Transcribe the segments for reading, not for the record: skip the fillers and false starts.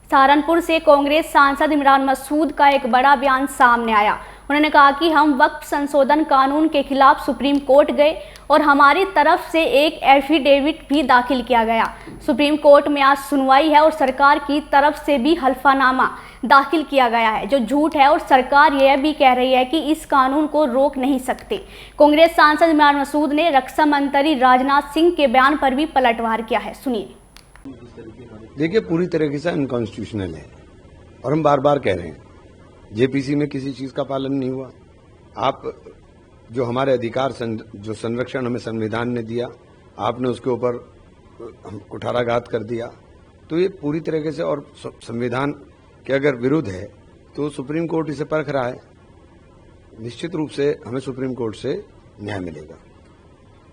सहारनपुर से कांग्रेस सांसद इमरान मसूद का एक बड़ा बयान सामने आया। उन्होंने कहा कि हम वक्फ संशोधन कानून के खिलाफ सुप्रीम कोर्ट गए और हमारी तरफ से एक एफिडेविट भी दाखिल किया गया। सुप्रीम कोर्ट में आज सुनवाई है और सरकार की तरफ से भी हल्फनामा दाखिल किया गया है जो झूठ है और सरकार यह भी कह रही है कि इस कानून को रोक नहीं सकते। कांग्रेस सांसद इमरान मसूद ने रक्षा मंत्री राजनाथ सिंह के बयान पर भी पलटवार किया है। सुनिए। देखिए, पूरी तरीके से अनकॉन्स्टिट्यूशनल है और हम बार बार कह रहे हैं जेपीसी में किसी चीज का पालन नहीं हुआ। आप जो हमारे अधिकार जो संरक्षण हमें संविधान ने दिया, आपने उसके ऊपर कुठाराघात कर दिया। तो ये पूरी तरीके से, और संविधान के अगर विरुद्ध है तो सुप्रीम कोर्ट इसे परख रहा है। निश्चित रूप से हमें सुप्रीम कोर्ट से न्याय मिलेगा।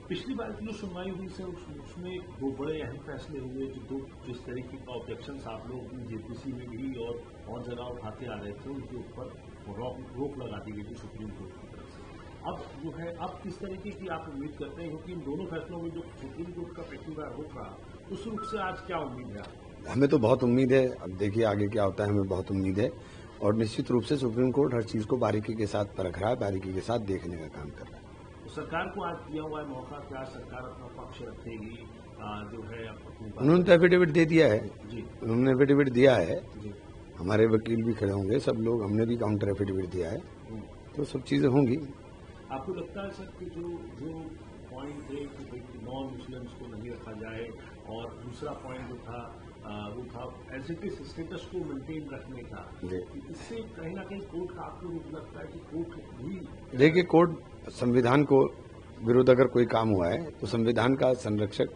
पिछली बार की जो सुनवाई हुई से उसमें दो बड़े अहम फैसले हुए जो जिस तरीके का ऑब्जेक्शन आप लोग जेपीसी में भी और जगह उठाते आ रहे थे उनके ऊपर रोक लगा दी गई थी सुप्रीम कोर्ट की तरफ से। अब जो है अब किस तरीके की आप उम्मीद करते हैं, क्योंकि इन दोनों फैसलों में जो सुप्रीम कोर्ट का पिछली बार रुख रहा उस रुख से आज क्या उम्मीद है? हमें तो बहुत उम्मीद है। अब देखिए आगे क्या होता है, हमें बहुत उम्मीद है और निश्चित रूप से सुप्रीम कोर्ट हर चीज को बारीकी के साथ परख रहा है, बारीकी के साथ देखने का काम कर रहा है। सरकार को आज दिया हुआ है मौका, क्या सरकार अपना पक्ष रखेगी? जो है उन्होंने तो एफिडेविट दे दिया है जी, उन्होंने एफिडेविट दिया है जी। हमारे वकील भी खड़े होंगे, सब लोग, हमने भी काउंटर एफिडेविट दिया है, तो सब चीजें होंगी। आपको लगता है सर कि जो पॉइंट थे कि नॉन मुस्लिम्स को नहीं रखा जाए और दूसरा पॉइंट जो था वो था एज इट इज स्टेटस को मेंटेन रखने का, इससे कहीं ना कहीं कोर्ट का आपको लगता है कि कोर्ट भी? देखिए, कोर्ट संविधान को विरुद्ध अगर कोई काम हुआ है तो संविधान का संरक्षक,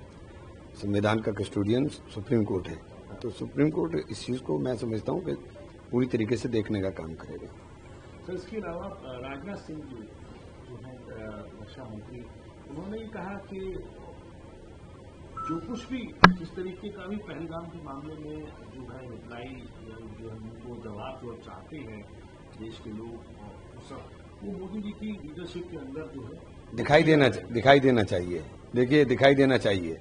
संविधान का कस्टोडियन सुप्रीम कोर्ट है। तो सुप्रीम कोर्ट इस चीज को मैं समझता हूँ कि पूरी तरीके से देखने का काम करेगा। सर, इसके अलावा राजनाथ सिंह जी जो है रक्षा मंत्री, उन्होंने ये कहा कि जो कुछ भी जिस तरीके का भी पहलगाम के मामले में जो है रिप्लाई जो है वो जवाब जो चाहते हैं देश के लोग, वो मोदी जी की लीडरशिप के अंदर जो है दिखाई देना चाहिए। देखिए, दिखाई देना चाहिए,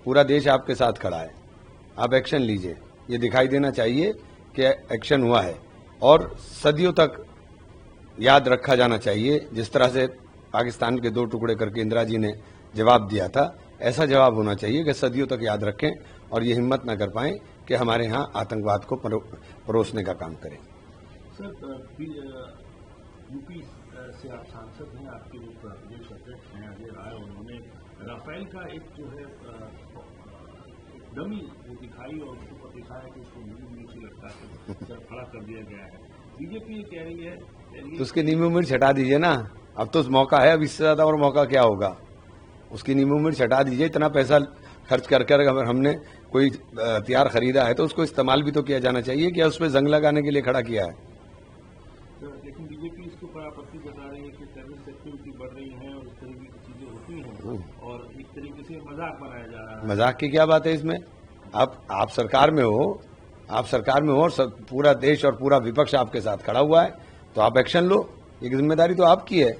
पूरा देश आपके साथ खड़ा है, आप एक्शन लीजिए। ये दिखाई देना चाहिए कि एक्शन हुआ है और सदियों तक याद रखा जाना चाहिए। जिस तरह से पाकिस्तान के दो टुकड़े करके इंदिरा जी ने जवाब दिया था, ऐसा जवाब होना चाहिए कि सदियों तक याद रखें और ये हिम्मत न कर पाएं कि हमारे यहाँ आतंकवाद को परोसने का काम करें। सर, यूपी से आप सांसद हैं, आपके जो प्रदेश अध्यक्ष हैं अजय राय, उन्होंने राफेल का एक जो है डमी वो दिखाई और उसके ऊपर दिखाया कि उसको नीचे लगता है सर खड़ा कर दिया गया है। बीजेपी ये कह रही है तो उसके नींबू मिर्च हटा दीजिए ना। अब तो मौका है, अब इससे ज्यादा और मौका क्या होगा? उसकी नींबू मिर्च हटा दीजिए। इतना पैसा खर्च कर अगर हमने कोई हथियार खरीदा है तो उसको इस्तेमाल भी तो किया जाना चाहिए। क्या उस पर जंग लगाने के लिए खड़ा किया है? लेकिन बीजेपी इसके ऊपर आपत्ति जता रही है कि टेररिस्ट एक्टिविटी बढ़ रही है और इस तरीके की चीजें होती हैं और एक तरीके से मजाक बनाया जा रहा है। मजाक की क्या बात है इसमें? आप सरकार में हो, और पूरा देश और पूरा विपक्ष आपके साथ खड़ा हुआ है, तो आप एक्शन लो। एक जिम्मेदारी तो आपकी है।